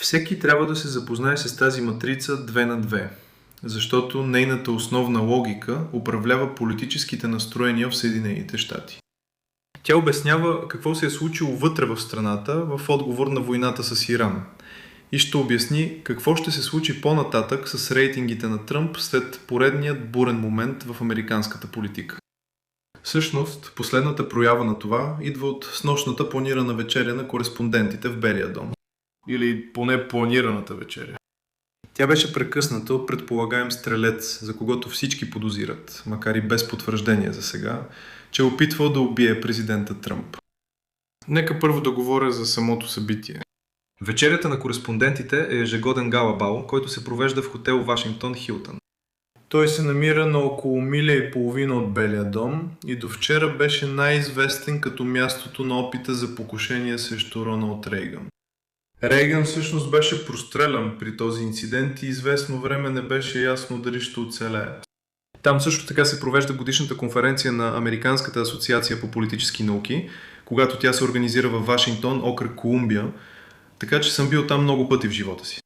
Всеки трябва да се запознае с тази матрица 2 на 2, защото нейната основна логика управлява политическите настроения в Съединените щати. Тя обяснява какво се е случило вътре в страната в отговор на войната с Иран и ще обясни какво ще се случи по-нататък с рейтингите на Тръмп след поредният бурен момент в американската политика. Всъщност, последната проява на това идва от снощната планирана вечеря на кореспондентите в Белия дом. Или поне планираната вечеря. Тя беше прекъсната от предполагаем стрелец, за когото всички подозират, макар и без потвърждение за сега, че е опитвал да убие президента Тръмп. Нека първо да говоря за самото събитие. Вечерята на кореспондентите е ежегоден гала-бал, който се провежда в хотел Вашингтон Хилтън. Той се намира на около миля и половина от Белия дом и до вчера беше най-известен като мястото на опита за покушение срещу Роналд Рейган. Рейган всъщност беше прострелян при този инцидент и известно време не беше ясно дали ще оцелее. Там също така се провежда годишната конференция на Американската асоциация по политически науки, когато тя се организира във Вашингтон, окръг Колумбия, така че съм бил там много пъти в живота си.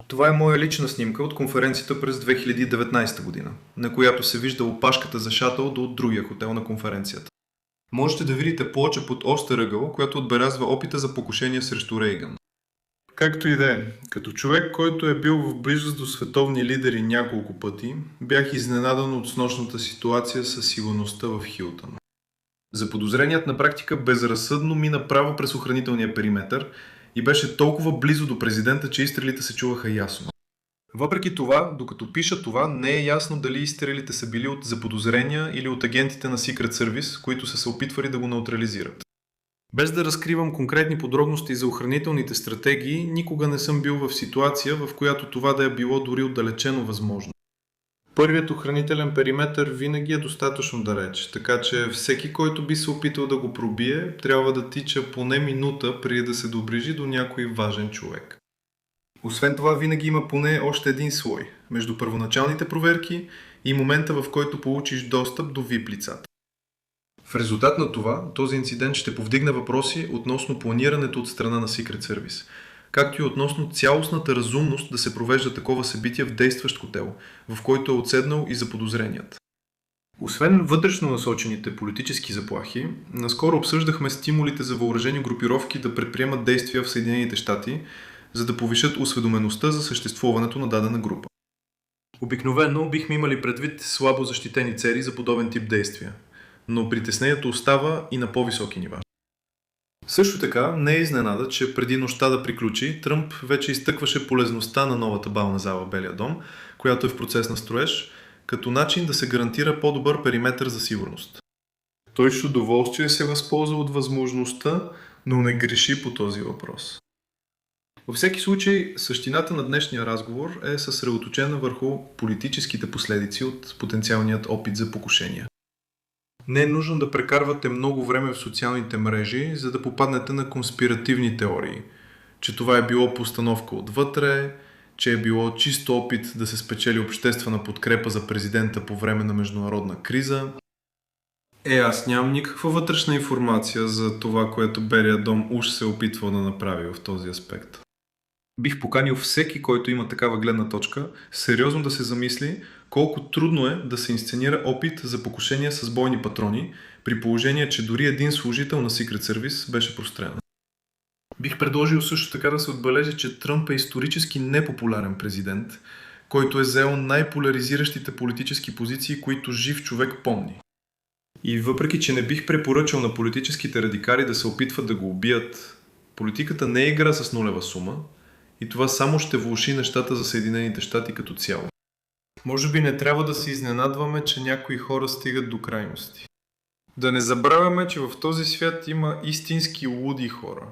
Това е моя лична снимка от конференцията през 2019 година, на която се вижда опашката за шатъл до другия хотел на конференцията. Можете да видите плоча под остър ъгъл, която отбелязва опита за покушение срещу Рейган. Както и да е, като човек, който е бил в близост до световни лидери няколко пъти, бях изненадан от снощната ситуация със сигурността в Хилтън. Заподозреният на практика безразсъдно мина право през охранителния периметър и беше толкова близо до президента, че изстрелите се чуваха ясно. Въпреки това, докато пиша това, не е ясно дали изстрелите са били от заподозрения или от агентите на Secret Service, които са се опитвали да го неутрализират. Без да разкривам конкретни подробности за охранителните стратегии, никога не съм бил в ситуация, в която това да е било дори отдалечено възможно. Първият охранителен периметър винаги е достатъчно далеч, така че всеки, който би се опитал да го пробие, трябва да тича поне минута преди да се доближи до някой важен човек. Освен това, винаги има поне още един слой, между първоначалните проверки и момента, в който получиш достъп до VIP лицата. В резултат на това, този инцидент ще повдигне въпроси относно планирането от страна на Secret Service, както и относно цялостната разумност да се провежда такова събитие в действащ хотел, в който е отседнал и заподозреният. Освен вътрешно насочените политически заплахи, наскоро обсъждахме стимулите за въоръжени групировки да предприемат действия в Съединените щати, за да повишат осведомеността за съществуването на дадена група. Обикновено бихме имали предвид слабо защитени цели за подобен тип действия, но притеснението остава и на по-високи нива. Също така не е изненада, че преди нощта да приключи, Тръмп вече изтъкваше полезността на новата бална зала в Белия дом, която е в процес на строеж, като начин да се гарантира по-добър периметър за сигурност. Той с удоволствие се възползва от възможността, но не греши по този въпрос. Във всеки случай, същината на днешния разговор е съсредоточена върху политическите последици от потенциалният опит за покушение. Не е нужно да прекарвате много време в социалните мрежи, за да попаднете на конспиративни теории, че това е било постановка отвътре, че е било чисто опит да се спечели обществена подкрепа за президента по време на международна криза. Аз нямам никаква вътрешна информация за това, което Белия дом уж се е опитвал да направи в този аспект. Бих поканил всеки, който има такава гледна точка, сериозно да се замисли колко трудно е да се инсценира опит за покушение с бойни патрони, при положение, че дори един служител на Secret Service беше прострелян. Бих предложил също така да се отбележи, че Тръмп е исторически непопулярен президент, който е заел най-поляризиращите политически позиции, които жив човек помни. И въпреки, че не бих препоръчал на политическите радикали да се опитват да го убият, политиката не е игра с нулева сума и това само ще влоши нещата за Съединените щати като цяло. Може би не трябва да се изненадваме, че някои хора стигат до крайности. Да не забравяме, че в този свят има истински луди хора.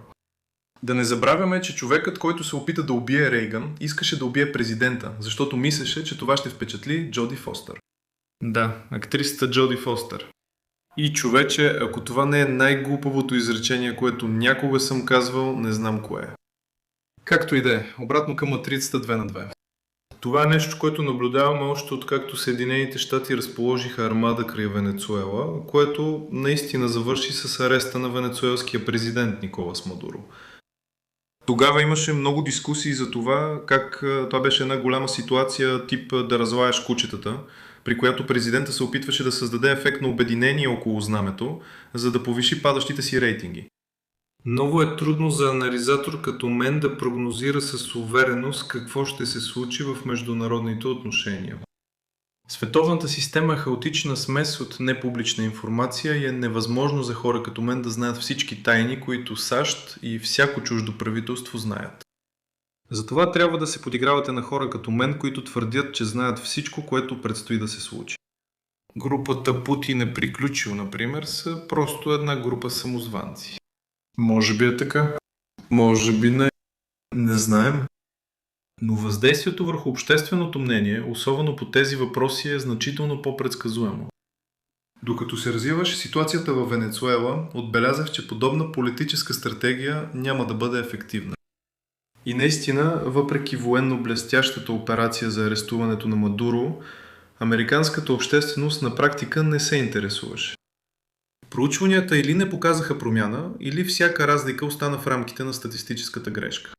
Да не забравяме, че човекът, който се опита да убие Рейган, искаше да убие президента, защото мислеше, че това ще впечатли Джоди Фостър. Да, актрисата Джоди Фостър. И човече, ако това не е най-глупавото изречение, което някога съм казвал, не знам кое е. Както и да е, обратно към матрицата 2 на 2. Това е нещо, което наблюдаваме още откакто Съединените щати разположиха армада край Венецуела, което наистина завърши с ареста на венецуелския президент Николас Мадуро. Тогава имаше много дискусии за това, как това беше една голяма ситуация, тип да разлаеш кучетата, при която президента се опитваше да създаде ефект на обединение около знамето, за да повиши падащите си рейтинги. Много е трудно за анализатор като мен да прогнозира с увереност какво ще се случи в международните отношения. Световната система е хаотична смес от непублична информация и е невъзможно за хора като мен да знаят всички тайни, които САЩ и всяко чуждо правителство знаят. Затова трябва да се подигравате на хора като мен, които твърдят, че знаят всичко, което предстои да се случи. Групата Путин е приключил, например, са просто една група самозванци. Може би е така, може би не. Не знаем. Но въздействието върху общественото мнение, особено по тези въпроси, е значително по-предсказуемо. Докато се развиваше ситуацията във Венецуела, отбелязах, че подобна политическа стратегия няма да бъде ефективна. И наистина, въпреки военно блестящата операция за арестуването на Мадуро, американската общественост на практика не се интересуваше. Проучванията или не показаха промяна, или всяка разлика остана в рамките на статистическата грешка.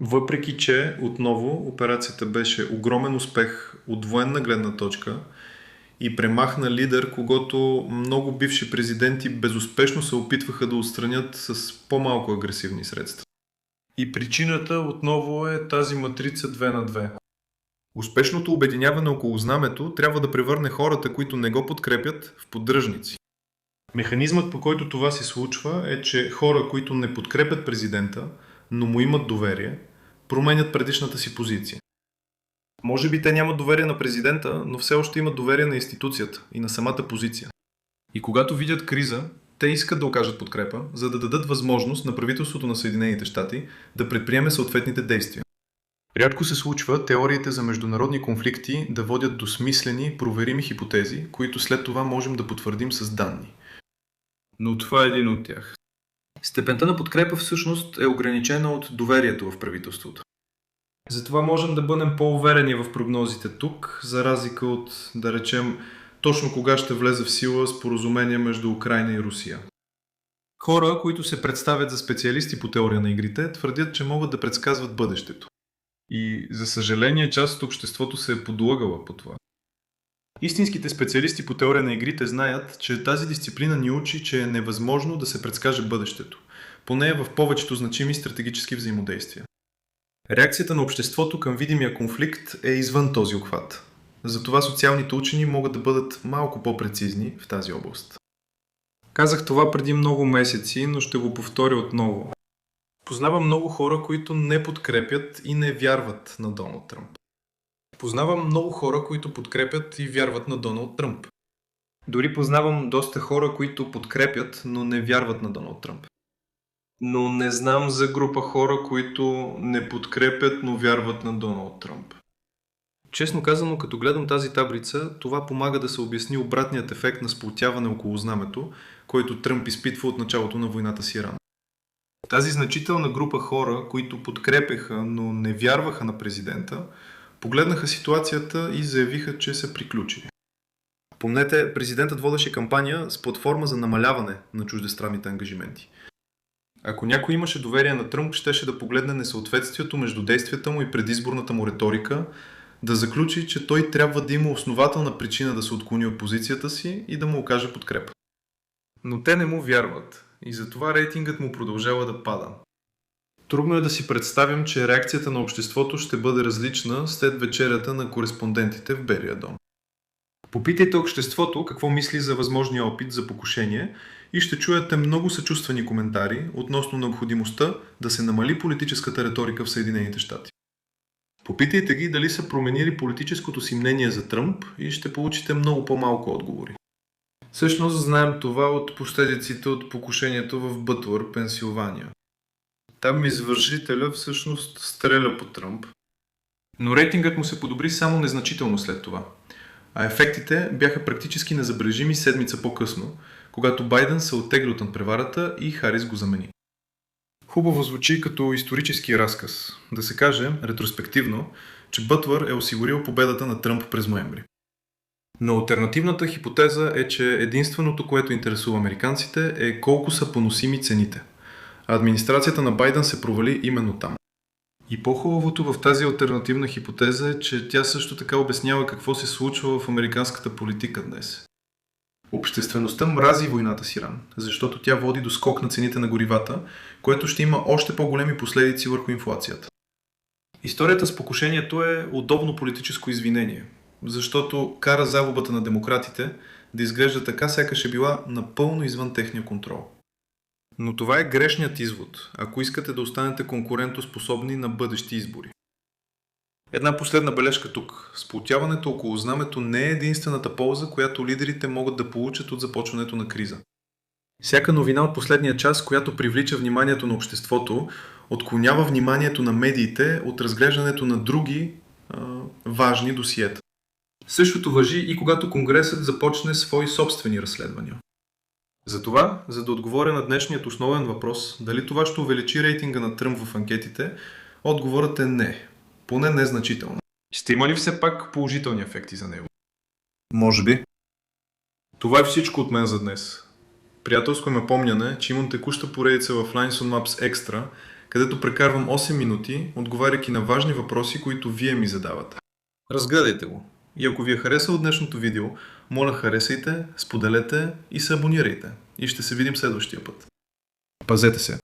Въпреки че, отново, операцията беше огромен успех от военна гледна точка и премахна лидер, когото много бивши президенти безуспешно се опитваха да отстранят с по-малко агресивни средства. И причината отново е тази матрица 2 на 2. Успешното обединяване около знамето трябва да превърне хората, които не го подкрепят, в поддръжници. Механизмът, по който това се случва, е, че хора, които не подкрепят президента, но му имат доверие, променят предишната си позиция. Може би те нямат доверие на президента, но все още имат доверие на институцията и на самата позиция. И когато видят криза, те искат да окажат подкрепа, за да дадат възможност на правителството на Съединените щати да предприеме съответните действия. Рядко се случва теориите за международни конфликти да водят до смислени, проверими хипотези, които след това можем да потвърдим с данни. Но това е един от тях. Степента на подкрепа всъщност е ограничена от доверието в правителството. Затова можем да бъдем по-уверени в прогнозите тук, за разлика от, да речем, точно кога ще влезе в сила споразумение между Украйна и Русия. Хора, които се представят за специалисти по теория на игрите, твърдят, че могат да предсказват бъдещето. И, за съжаление, част от обществото се е подлъгала по това. Истинските специалисти по теория на игрите знаят, че тази дисциплина ни учи, че е невъзможно да се предскаже бъдещето, поне в повечето значими стратегически взаимодействия. Реакцията на обществото към видимия конфликт е извън този обхват. Затова социалните учени могат да бъдат малко по-прецизни в тази област. Казах това преди много месеци, но ще го повторя отново. Познавам много хора, които не подкрепят и не вярват на Доналд Тръмп. Познавам много хора, които подкрепят и вярват на Доналд Тръмп. Дори познавам доста хора, които подкрепят, но не вярват на Доналд Тръмп. Но не знам за група хора, които не подкрепят, но вярват на Доналд Тръмп. Честно казано, като гледам тази таблица, това помага да се обясни обратният ефект на сплотяване около знамето, който Тръмп изпитва от началото на войната с Иран. Тази значителна група хора, които подкрепяха, но не вярваха на президента, погледнаха ситуацията и заявиха, че са приключили. Помнете, президентът водеше кампания с платформа за намаляване на чуждестранните ангажименти. Ако някой имаше доверие на Тръмп, щеше да погледне несъответствието между действията му и предизборната му риторика, да заключи, че той трябва да има основателна причина да се отклони от позицията си и да му окаже подкрепа. Но те не му вярват и затова рейтингът му продължава да пада. Трудно е да си представим, че реакцията на обществото ще бъде различна след вечерята на кореспондентите в Белия дом. Попитайте обществото какво мисли за възможния опит за покушение и ще чуете много съчувствени коментари относно необходимостта да се намали политическата риторика в Съединените щати. Попитайте ги дали са променили политическото си мнение за Тръмп и ще получите много по-малко отговори. Всъщност знаем това от последиците от покушението в Бътлър, Пенсилвания. Там извършителя всъщност стреля по Тръмп. Но рейтингът му се подобри само незначително след това. А ефектите бяха практически незабележими седмица по-късно, когато Байден се оттегли от надпреварата и Харис го замени. Хубаво звучи като исторически разказ. Да се каже, ретроспективно, че Бътлър е осигурил победата на Тръмп през ноември. Но алтернативната хипотеза е, че единственото, което интересува американците, е колко са поносими цените. А администрацията на Байден се провали именно там. И по-хубавото в тази алтернативна хипотеза е, че тя също така обяснява какво се случва в американската политика днес. Обществеността мрази войната с Иран, защото тя води до скок на цените на горивата, което ще има още по-големи последици върху инфлацията. Историята с покушението е удобно политическо извинение, защото кара загубата на демократите да изглежда така, сякаш е била напълно извън техния контрол. Но това е грешният извод, ако искате да останете конкурентоспособни на бъдещи избори. Една последна бележка тук. Сплотяването около знамето не е единствената полза, която лидерите могат да получат от започването на криза. Всяка новина от последния час, която привлича вниманието на обществото, отклонява вниманието на медиите от разглеждането на други важни досиета. Същото важи и когато Конгресът започне свои собствени разследвания. Затова, за да отговоря на днешният основен въпрос, дали това ще увеличи рейтинга на Тръмп в анкетите, отговорът е не. Поне незначително. Ще има ли все пак положителни ефекти за него? Може би. Това е всичко от мен за днес. Приятелско ме помняне, че имам текуща поредица в Lines on Maps Extra, където прекарвам 8 минути, отговаряйки на важни въпроси, които вие ми задавате. Разгледайте го. И ако ви е харесало днешното видео, моля харесайте, споделете и се абонирайте. И ще се видим следващия път. Пазете се!